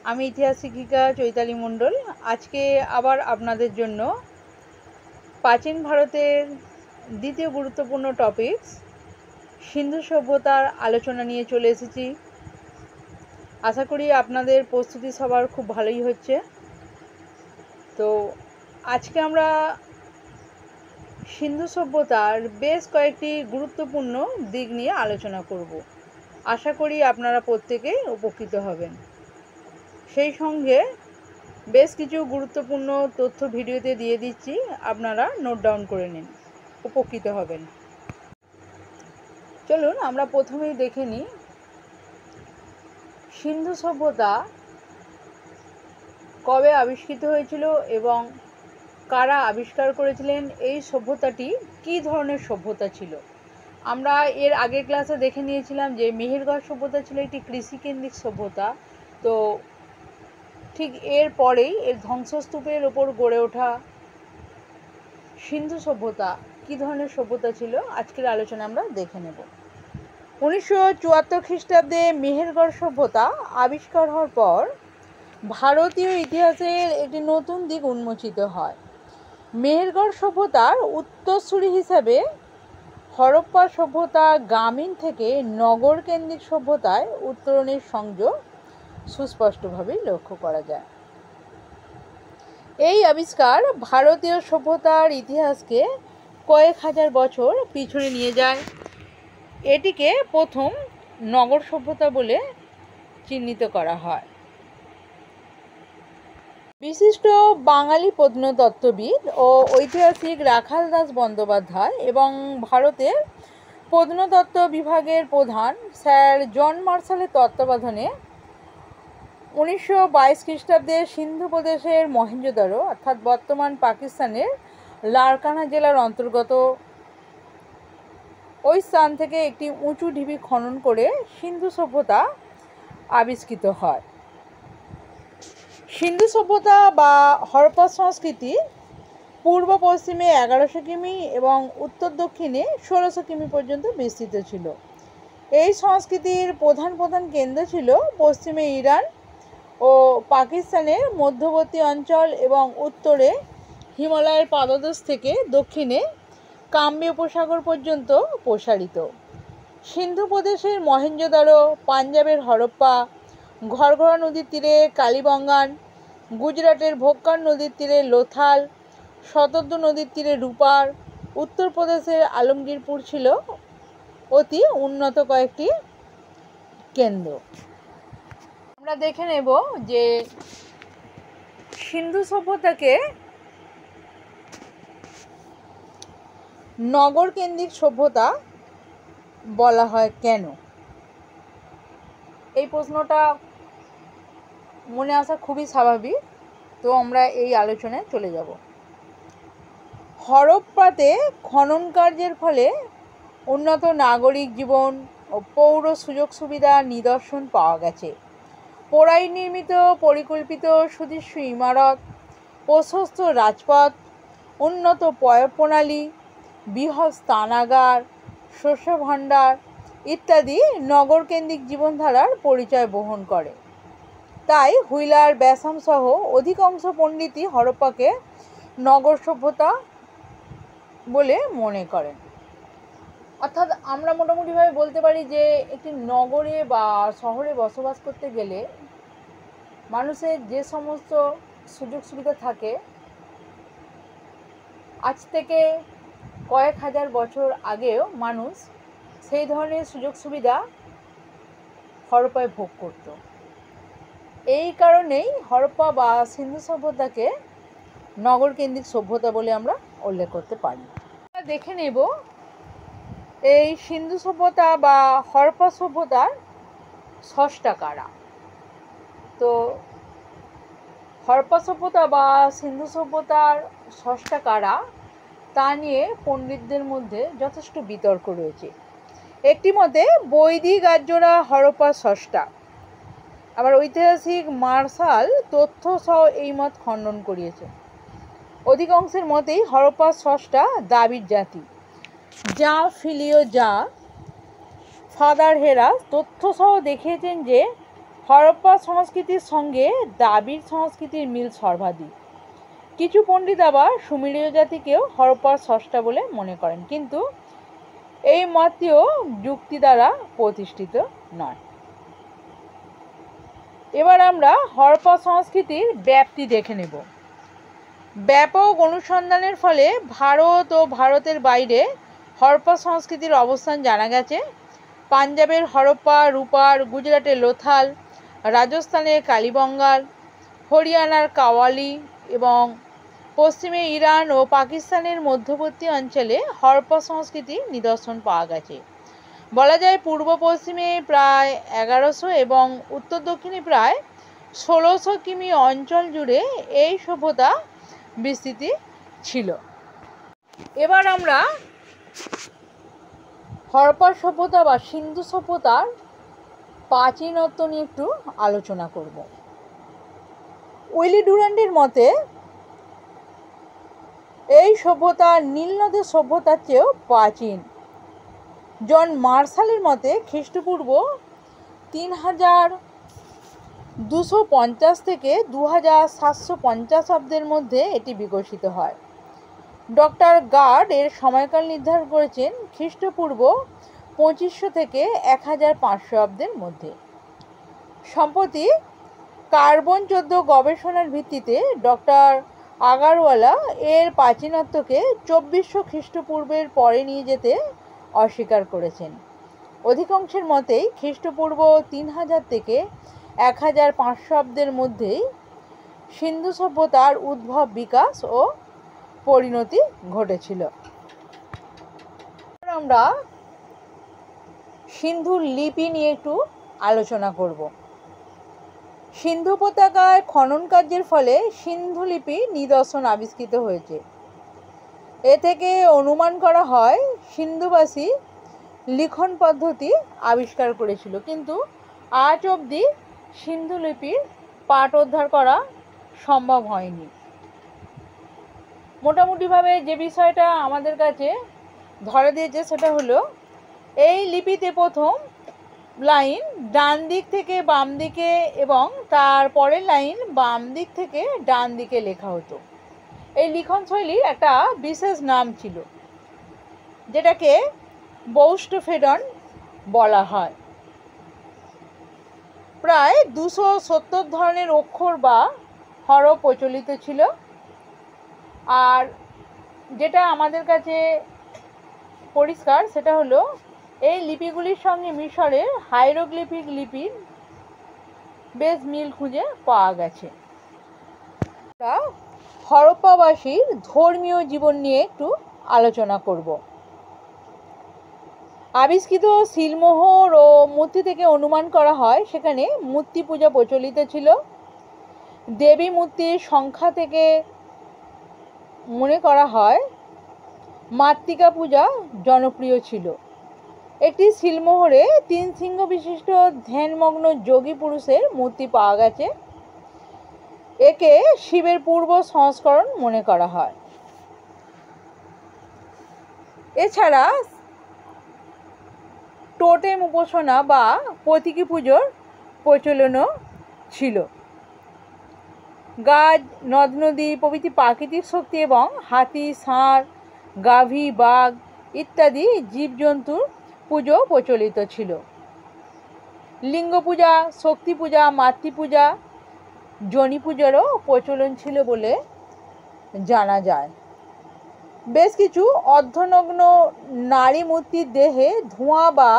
আমি ইতিহাস শিক্ষিকা চৈতালি মণ্ডল। আজকে আবার আপনাদের জন্য প্রাচীন ভারতের দ্বিতীয় গুরুত্বপূর্ণ টপিকস সিন্ধু সভ্যতার আলোচনা নিয়ে চলে এসেছি। আশা করি আপনাদের প্রস্তুতি সবার খুব ভালোই হচ্ছে। তো আজকে আমরা সিন্ধু সভ্যতার বেশ কয়েকটি গুরুত্বপূর্ণ দিক নিয়ে আলোচনা করব। আশা করি আপনারা প্রত্যেকেই উপকৃত হবেন। সেই সঙ্গে বেশ কিছু গুরুত্বপূর্ণ তথ্য ভিডিওতে দিয়ে দিচ্ছি, আপনারা নোট ডাউন করে নিন, উপকৃত হবেন। চলুন আমরা প্রথমেই দেখে নিই সিন্ধু সভ্যতা কবে আবিষ্কৃত হয়েছিল এবং কারা আবিষ্কার করেছিলেন, এই সভ্যতাটি কী ধরনের সভ্যতা ছিল। আমরা এর আগের ক্লাসে দেখে নিয়েছিলাম যে মেহেরগড় সভ্যতা ছিল একটি কৃষিকেন্দ্রিক সভ্যতা। তো ঠিক এর পরেই এর ধ্বংসস্তূপের ওপর গড়ে ওঠা সিন্ধু সভ্যতা কী ধরনের সভ্যতা ছিল, আজকের আলোচনা আমরা দেখে নেব। 1974 খ্রিস্টাব্দে মেহেরগড় সভ্যতা আবিষ্কার হওয়ার পর ভারতীয় ইতিহাসের একটি নতুন দিক উন্মোচিত হয়। মেহেরগড় সভ্যতার উত্তরসূরি হিসাবে হরপ্পা সভ্যতা গ্রামীণ থেকে নগর কেন্দ্রিক সভ্যতায় উত্তরণের সংযোগ সুস্পষ্টভাবেই লক্ষ্য করা যায়। এই আবিষ্কার ভারতীয় সভ্যতার ইতিহাসকে কয়েক হাজার বছর পিছনে নিয়ে যায়। এটিকে প্রথম নগর সভ্যতা বলে চিহ্নিত করা হয়। বিশিষ্ট বাঙালি প্রত্নতত্ত্ববিদ ও ঐতিহাসিক রাখাল দাস বন্দ্যোপাধ্যায় এবং ভারতের প্রত্নতত্ত্ব বিভাগের প্রধান স্যার জন মার্শালের তত্ত্বাবধানে 1922 খ্রিস্টাব্দে সিন্ধু প্রদেশের মহেঞ্জোদারো অর্থাৎ বর্তমান পাকিস্তানের লারকানা জেলার অন্তর্গত ওই স্থান থেকে একটি উঁচু ঢিবি খনন করে সিন্ধু সভ্যতা আবিষ্কৃত হয়। সিন্ধু সভ্যতা বা হরপ্পা সংস্কৃতি পূর্ব পশ্চিমে 1100 কিমি এবং উত্তর দক্ষিণে 1600 কিমি পর্যন্ত বিস্তৃত ছিল। এই সংস্কৃতির প্রধান প্রধান কেন্দ্র ছিল পশ্চিমে ইরান ও পাকিস্তানের মধ্যবর্তী অঞ্চল এবং উত্তরে হিমালয়ের পাদদেশ থেকে দক্ষিণে কাম্য উপসাগর পর্যন্ত প্রসারিত। সিন্ধু প্রদেশের মহেঞ্জোদারো, পাঞ্জাবের হরপ্পা, ঘরঘরা নদীর তীরে কালীবঙ্গান, গুজরাটের ভোক্কার নদীর তীরে লোথাল, শতদ্রু নদীর তীরে রূপার, উত্তরপ্রদেশের আলমগীরপুর ছিল অতি উন্নত কয়েকটি কেন্দ্র। আমরা দেখে নেব যে সিন্ধু সভ্যতাকে নগর কেন্দ্রিক সভ্যতা বলা হয় কেন। এই প্রশ্নটা মনে আসা খুবই স্বাভাবিক। তো আমরা এই আলোচনায় চলে যাব। হরপ্পাতে খনন কার্যের ফলে উন্নত নাগরিক জীবন ও পৌর সুযোগ সুবিধার নিদর্শন পাওয়া গেছে। পোড়াই নির্মিত পরিকল্পিত সুদৃশ্য ইমারত, প্রশস্ত রাজপথ, উন্নত পয়ঃপ্রণালী, বৃহৎ স্নানাগার, শস্য ভাণ্ডার ইত্যাদি নগরকেন্দ্রিক জীবনধারার পরিচয় বহন করে। তাই হুইলার, ব্যাসাম সহ অধিকাংশ পণ্ডিতই হরপ্পাকে নগর সভ্যতা বলে মনে করেন। অর্থাৎ আমরা মোটামুটিভাবে বলতে পারি যে একটি নগরে বা শহরে বসবাস করতে গেলে মানুষের যে সমস্ত সুযোগ সুবিধা থাকে, আজ থেকে কয়েক হাজার বছর আগেও মানুষ সেই ধরনের সুযোগ সুবিধা হরপ্পায় ভোগ করত। এই কারণেই হরপ্পা বা সিন্ধু সভ্যতাকে নগরকেন্দ্রিক সভ্যতা বলে আমরা উল্লেখ করতে পারি। আমরা দেখে নেব এই সিন্ধু সভ্যতা বা হরপ্পা সভ্যতার স্রষ্টা কারা। তো হরপ্পা সভ্যতা বা সিন্ধু সভ্যতার স্রষ্টা কারা তা নিয়ে পণ্ডিতদের মধ্যে যথেষ্ট বিতর্ক রয়েছে। একটি মতে বৈদিক আর্যরা হরপ্পার স্রষ্টা, আবার ঐতিহাসিক মার্শাল তথ্য সহ এই মত খণ্ডন করিয়েছে। অধিকাংশের মতেই হরপ্পার স্রষ্টা দ্রাবিড় জাতি। যা ফিলিও যা ফাদার হেরাস তথ্য সহ দেখিয়েছেন যে হরপ্পা সংস্কৃতির সঙ্গে দ্রাবিড় সংস্কৃতির মিল সর্বাধিক। কিছু পণ্ডিত আবার সুমেরীয় জাতিকেও হরপ্পার স্রষ্টা বলে মনে করেন, কিন্তু এই মতটিও যুক্তি দ্বারা প্রতিষ্ঠিত নয়। এবার আমরা হরপ্পা সংস্কৃতির ব্যাপ্তি দেখে নেব। ব্যাপক অনুসন্ধানের ফলে ভারত ও ভারতের বাইরে হরপ্পা সংস্কৃতির অবস্থান জানা গেছে। পাঞ্জাবের হরপ্পা, রূপার, গুজরাটের লোথাল, রাজস্থানের কালীবঙ্গাল, হরিয়ানার কাওয়ালি এবং পশ্চিমে ইরান ও পাকিস্তানের মধ্যবর্তী অঞ্চলে হরপ্পা সংস্কৃতির নিদর্শন পাওয়া গেছে। বলা যায় পূর্ব পশ্চিমে প্রায় 1100 এবং উত্তর দক্ষিণে প্রায় 1600 কিমি অঞ্চল জুড়ে এই সভ্যতা বিস্তৃতি ছিল। এবার আমরা হরপ্পা সভ্যতা বা সিন্ধু সভ্যতার প্রাচীনত্ব নিয়ে একটু আলোচনা করব। উইলি ডুরান্টের মতে এই সভ্যতা নীল নদের সভ্যতার চেয়েও প্রাচীন। জন মার্শালের মতে খ্রিস্টপূর্ব 3250 থেকে 2750 অব্দের মধ্যে এটি বিকশিত হয়। ডক্টর গার্ড এর সময়কাল নির্ধারণ করেছেন খ্রিস্টপূর্ব 2500 থেকে 1500 অব্দের মধ্যে। সম্প্রতি কার্বন 14 গবেষণার ভিত্তিতে ডক্টর আগারওয়ালা এর প্রাচীনত্বকে 2400 খ্রিস্টপূর্বের পরে নিয়ে যেতে অস্বীকার করেছেন। অধিকাংশের মতেই খ্রিস্টপূর্ব 3000 থেকে 1500 অব্দের মধ্যেই সিন্ধু সভ্যতার উদ্ভব, বিকাশ ও পরিণতি ঘটেছিল। আমরা সিন্ধুর লিপি নিয়ে একটু আলোচনা করব। সিন্ধু উপত্যকায় খনন কার্যের ফলে সিন্ধু লিপি নিদর্শন আবিষ্কৃত হয়েছে। এ থেকে অনুমান করা হয় সিন্ধুবাসী লিখন পদ্ধতি আবিষ্কার করেছিল, কিন্তু আজ অবধি সিন্ধু লিপির পাঠ উদ্ধার করা সম্ভব হয়নি। মোটামুটিভাবে যে বিষয়টা আমাদের কাছে ধরা দিয়েছে সেটা হলো এই লিপিতে প্রথম লাইন ডান দিক থেকে বাম দিকে এবং তার পরের লাইন বাম দিক থেকে ডান দিকে লেখা হতো। এই লিখন শৈলীর একটা বিশেষ নাম ছিল, যেটাকে বৌষ্ঠফেডন বলা হয়। প্রায় 270 ধরনের অক্ষর বা হরফ প্রচলিত ছিল। আর যেটা আমাদের কাছে পরিষ্কার সেটা হলো এই লিপিগুলির সঙ্গে মিশরের হাইরোগ্লিফিক লিপির বেশ মিল খুঁজে পাওয়া গেছে। আমরা হরপ্পাবাসীর ধর্মীয় জীবন নিয়ে একটু আলোচনা করব। আবিষ্কৃত সিলমোহর ও মূর্তি থেকে অনুমান করা হয় সেখানে মূর্তি পূজা প্রচলিত ছিল। দেবী মূর্তির সংখ্যা থেকে মনে করা হয় মাতৃকা পূজা জনপ্রিয় ছিল। একটি সিলমোহরে 3 সিংহ বিশিষ্ট ধ্যানমগ্ন যোগী পুরুষের মূর্তি পাওয়া গেছে। একে শিবের পূর্ব সংস্করণ মনে করা হয়। এছাড়া টোটেম উপাসনা বা প্রতীকী পুজোর প্রচলনও ছিল। গাছ, নদ নদী প্রভৃতি প্রাকৃতিক শক্তি এবং হাতি, ষাঁড়, গাভী, বাঘ ইত্যাদি জীবজন্তুর পুজো প্রচলিত ছিল। লিঙ্গ পূজা, শক্তি পূজা, মাতৃপূজা, যোনি পূজারও প্রচলন ছিল বলে জানা যায়। বেশ কিছু অর্ধনগ্ন নারী মূর্তির দেহে ধোঁয়া বা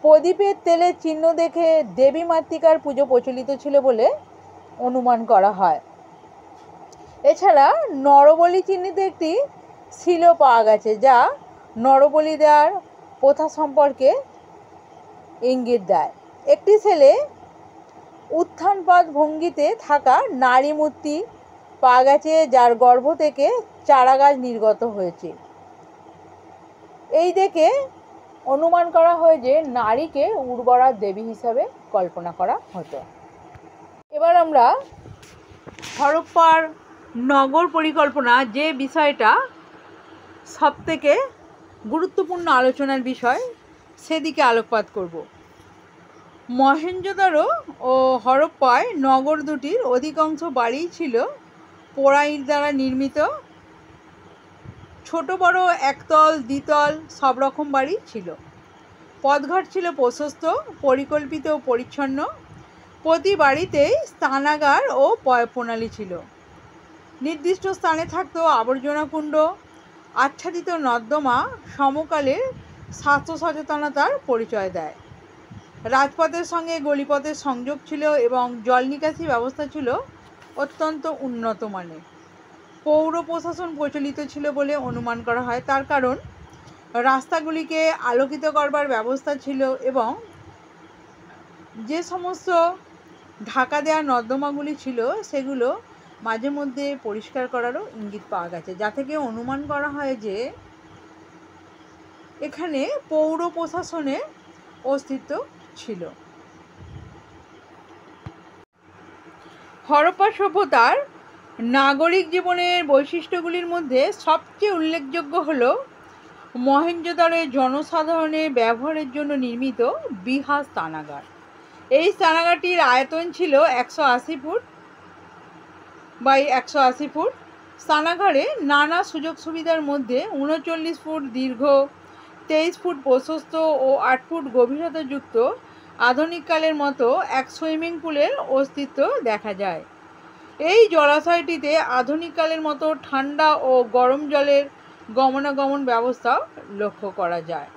প্রদীপের তেলের চিহ্ন দেখে দেবী মাতৃকার পুজো প্রচলিত ছিল বলে অনুমান করা হয়। এছাড়া নরবলি চিহ্নিত একটি শিলও পাওয়া গেছে, যা নরবলি দেওয়ার প্রথা সম্পর্কে ইঙ্গিত দেয়। একটি ছেলে উত্থানপাত ভঙ্গিতে থাকা নারী মূর্তি পাওয়া গেছে, যার গর্ভ থেকে চারা গাছ নির্গত হয়েছে। এই দেখে অনুমান করা হয় যে নারীকে উর্বরা দেবী হিসাবে কল্পনা করা হতো। এবার আমরা হরপ্পার নগর পরিকল্পনা, যে বিষয়টা সবথেকে গুরুত্বপূর্ণ আলোচনার বিষয়, সেদিকে আলোকপাত করব। মহেঞ্জোদারো ও হরপ্পায় নগর দুটির অধিকাংশ বাড়িই ছিল পোড়া ইট দ্বারা নির্মিত। ছোট বড় একতল দ্বিতল সব রকম বাড়ি ছিল। পথঘাট ছিল প্রশস্ত, পরিকল্পিত ও পরিচ্ছন্ন। প্রতি বাড়িতেই স্নানাগার ও পয়ঃপ্রণালী ছিল। নির্দিষ্ট স্থানে থাকতো আবর্জনা কুণ্ড, আচ্ছাদিত নর্দমা সমকালের স্বাস্থ্য সচেতনতার পরিচয় দেয়। রাজপথের সঙ্গে গলিপথের সংযোগ ছিল এবং জল নিকাশি ব্যবস্থা ছিল অত্যন্ত উন্নত মানের। পৌর প্রশাসন প্রচলিত ছিল বলে অনুমান করা হয়, তার কারণ রাস্তাগুলিকে আলোকিত করবার ব্যবস্থা ছিল এবং যে সমস্ত ঢাকা দেওয়া নর্দমাগুলি ছিল সেগুলো মাঝে মধ্যে পরিষ্কার করারও ইঙ্গিত পাওয়া গেছে, যা থেকে অনুমান করা হয় যে এখানে পৌর প্রশাসনের অস্তিত্ব ছিল। হরপ্পা সভ্যতার নাগরিক জীবনের বৈশিষ্ট্যগুলির মধ্যে সবচেয়ে উল্লেখযোগ্য হল মহেঞ্জোদারোর জনসাধারণের ব্যবহারের জন্য নির্মিত বৃহৎ স্নানাগার। এই স্নানাগারটির আয়তন ছিল 180 ফুট বাই 180 ফুট। স্নানাগারে নানা সুযোগ সুবিধার মধ্যে 39 ফুট দীর্ঘ, 23 ফুট প্রশস্ত ও 8 ফুট গভীরতাযুক্ত আধুনিককালের মতো এক সুইমিং পুলের অস্তিত্ব দেখা যায়। এই জলাশয়টিতে আধুনিককালের মতো ঠান্ডা ও গরম জলের গমনাগমন ব্যবস্থাও লক্ষ্য করা যায়।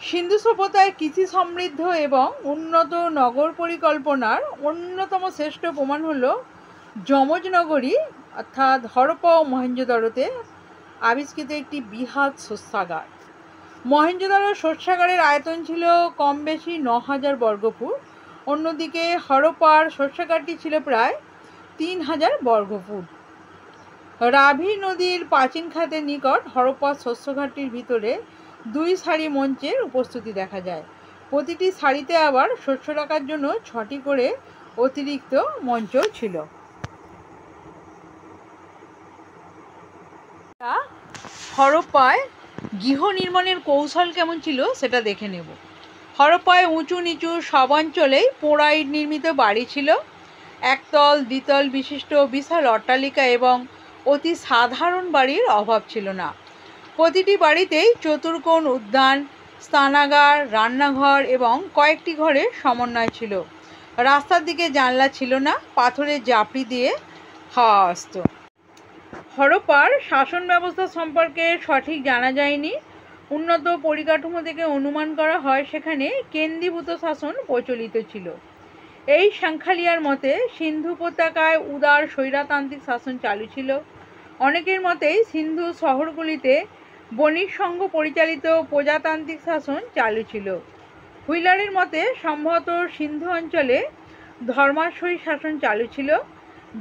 সিন্ধু সভ্যতায় কৃষি সমৃদ্ধ এবং উন্নত নগর পরিকল্পনার অন্যতম শ্রেষ্ঠ প্রমাণ হল যমজ নগরী অর্থাৎ হরপ্পা ও মহেঞ্জোদারোতে আবিষ্কৃত একটি বৃহৎ শস্যাগার। মহেঞ্জোদারোর শস্যাগারের আয়তন ছিল কম বেশি 9000 বর্গফুট। অন্যদিকে হরপ্পার শস্যাগারটি ছিল প্রায় 3000 বর্গফুট। রাভি নদীর প্রাচীন খাতের নিকট হরপ্পার শস্যঘাটটির ভিতরে 2 সারি মঞ্চের উপস্থিতি দেখা যায়। প্রতিটি সারিতে আবার শস্য রাখার জন্য 6টি করে অতিরিক্ত মঞ্চ ছিল। হরপ্পায় গৃহ নির্মাণের কৌশল কেমন ছিল সেটা দেখে নেব। হরপ্পায় উঁচু নিচু সব অঞ্চলেই পোড়া ইট নির্মিত বাড়ি ছিল। একতল দ্বিতল বিশিষ্ট বিশাল অট্টালিকা এবং অতি সাধারণ বাড়ির অভাব ছিল না। প্রতিটি বাড়িতেই চতুর্কোণ উদ্যান, স্নানাগার, রান্নাঘর এবং কয়েকটি ঘরের সমন্বয় ছিল। রাস্তার দিকে জানলা ছিল না, পাথরের জাপড়ি দিয়ে হাওয়া আসত। হরপ্পার শাসন ব্যবস্থা সম্পর্কে সঠিক জানা যায়নি। উন্নত পরিকাঠামো থেকে অনুমান করা হয় সেখানে কেন্দ্রীভূত শাসন প্রচলিত ছিল। এই সাংখ্যালিয়ার মতে সিন্ধু উপত্যকায় উদার স্বৈরতান্ত্রিক শাসন চালু ছিল। অনেকের মতেই সিন্ধু শহরগুলিতে বণিক সংঘ পরিচালিত প্রজাতান্ত্রিক শাসন চালু ছিল। হুইলারের মতে সম্ভবত সিন্ধু অঞ্চলে ধর্মাশ্রয়ী শাসন চালু ছিল,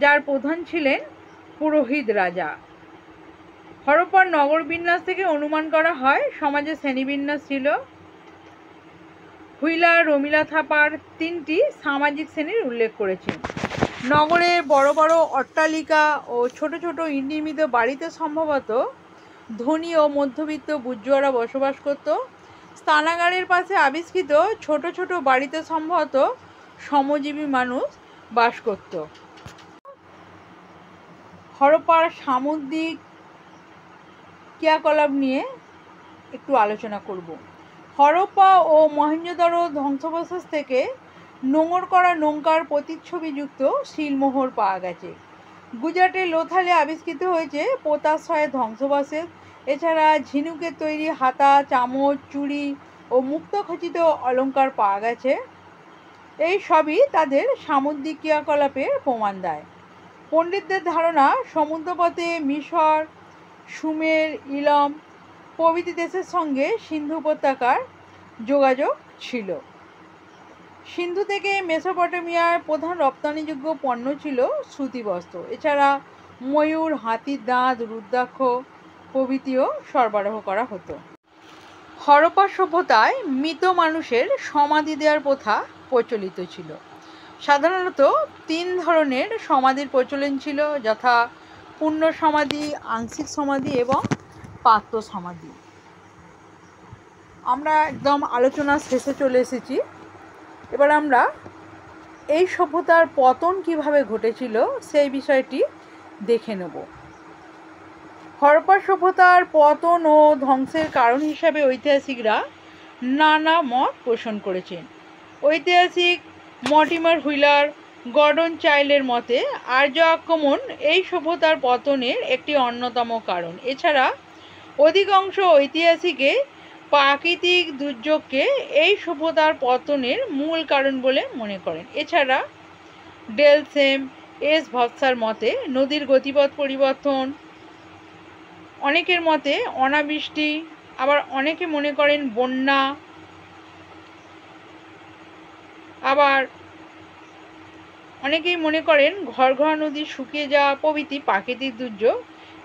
যার প্রধান ছিলেন পুরোহিত রাজা। হরপ্পার নগর বিন্যাস থেকে অনুমান করা হয় সমাজে শ্রেণীবিন্যাস ছিল। হুইলার রমিলা থাপার 3টি সামাজিক শ্রেণীর উল্লেখ করেছেন। নগরে বড় বড় অট্টালিকা ও ছোট ছোট ইট নির্মিত বাড়িতে সম্ভবত ধনী ও মধ্যবিত্ত বুর্জোয়ারা বসবাস করত। স্নানাগারের পাশে আবিষ্কৃত ছোট ছোট বাড়িতে সম্ভবত শ্রমজীবী মানুষ বাস করত। হরপ্পার সামুদ্রিক ক্রিয়াকলাপ নিয়ে একটু আলোচনা করব। হরপ্পা ও মহেঞ্জোদারো ধ্বংসাবশেষ থেকে নোঙর করা নৌকার প্রতিচ্ছবিযুক্ত শিলমোহর পাওয়া গেছে। গুজরাটের লোথালে আবিষ্কৃত হয়েছে পোতাশ্রয়ের ধ্বংসাবশেষ। এছাড়া ঝিনুকের তৈরি হাতা, চামচ, চুড়ি ও মুক্তখচিত অলঙ্কার পাওয়া গেছে। এই সবই তাদের সামুদ্রিক ক্রিয়াকলাপের প্রমাণ দেয়। পণ্ডিতদের ধারণা সমুদ্রপথে মিশর, সুমের, ইলম প্রভৃতি দেশের সঙ্গে সিন্ধু উপত্যকার যোগাযোগ ছিল। সিন্ধু থেকে মেসোপটেমিয়ার প্রধান রপ্তানিযোগ্য পণ্য ছিল সুতিবস্ত্র। এছাড়া ময়ূর, হাতির দাঁত, রুদ্রাক্ষ প্রভৃতিও সরবরাহ করা হতো। হরপ্পা সভ্যতায় মৃত মানুষের সমাধি দেওয়ার প্রথা প্রচলিত ছিল। সাধারণত 3 ধরনের সমাধির প্রচলন ছিল, যথা পূর্ণ সমাধি, আংশিক সমাধি এবং পাত্র সমাধি। আমরা একদম আলোচনার শেষে চলে এসেছি। এবার আমরা এই সভ্যতার পতন কিভাবে ঘটেছিল সেই বিষয়টি দেখে নেব। হরপ্পা সভ্যতার পতন ও ধ্বংসের কারণ হিসাবে ঐতিহাসিকরা নানা মত পোষণ করেছেন। ঐতিহাসিক মর্টিমার হুইলার, গর্ডন চাইল্ডের মতে আর্য আক্রমণ এই সভ্যতার পতনের একটি অন্যতম কারণ। এছাড়া অধিকাংশ ঐতিহাসিকে প্রাকৃতিক দুর্যোগকে এই সভ্যতার পতনের মূল কারণ বলে মনে করেন। এছাড়া ডেল সেম এস ভৎসার মতে নদীর গতিপথ পরিবর্তন, অনেকের মতে অনাবৃষ্টি, আবার অনেকে মনে করেন বন্যা, আবার অনেকেই মনে করেন ঘরঘরা নদী শুকিয়ে যাওয়া প্রভৃতি প্রাকৃতিক দুর্যোগ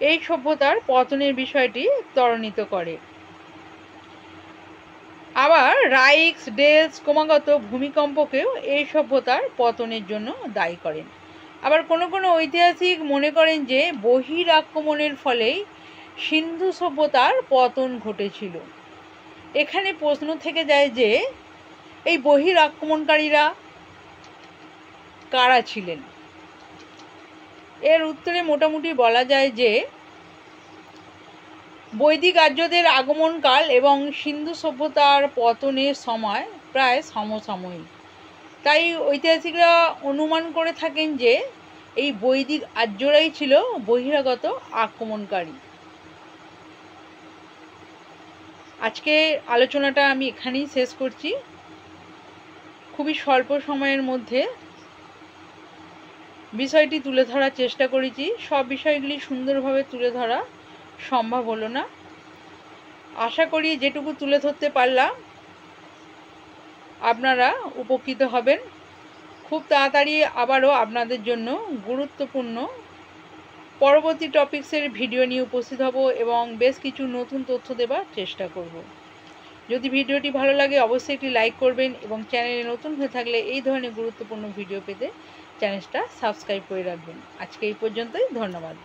এই সভ্যতার পতনের বিষয়টি ত্বরান্বিত করে। আবার রাইক্স, ডেলস ক্রমাগত ভূমিকম্পকেও এই সভ্যতার পতনের জন্য দায়ী করেন। আবার কোনো কোনো ঐতিহাসিক মনে করেন যে বহির আক্রমণের ফলেই সিন্ধু সভ্যতার পতন ঘটেছিল। এখানে প্রশ্ন থেকে যায় যে এই বহির আক্রমণকারীরা কারা ছিলেন? এর উত্তরে মোটামুটি বলা যায় যে বৈদিক আর্যদের আগমনকাল এবং সিন্ধু সভ্যতার পতনের সময় প্রায় সমসাময়িক। তাই ঐতিহাসিকরা অনুমান করে থাকেন যে এই বৈদিক আর্যরাই ছিল বহিরাগত আক্রমণকারী। আজকে আলোচনাটা আমি এখানেই শেষ করছি। খুবই স্বল্প সময়ের মধ্যে বিষয়টি তুলে ধরার চেষ্টা করেছি। সব বিষয়গুলি সুন্দরভাবে তুলে ধরা সম্ভব হলো না। আশা করি যেটুকু তুলে ধরতে পারলাম আপনারা উপকৃত হবেন। খুব তাড়াতাড়ি আবারও আপনাদের জন্য গুরুত্বপূর্ণ পরবর্তী টপিক্সের ভিডিও নিয়ে উপস্থিত হব এবং বেশ কিছু নতুন তথ্য দেবার চেষ্টা করব। যদি ভিডিওটি ভালো লাগে অবশ্যই একটি লাইক করবেন এবং চ্যানেলে নতুন হয়ে থাকলে এই ধরনের গুরুত্বপূর্ণ ভিডিও পেতে চ্যানেলটা সাবস্ক্রাইব করে রাখবেন। আজকে এই পর্যন্তই, ধন্যবাদ।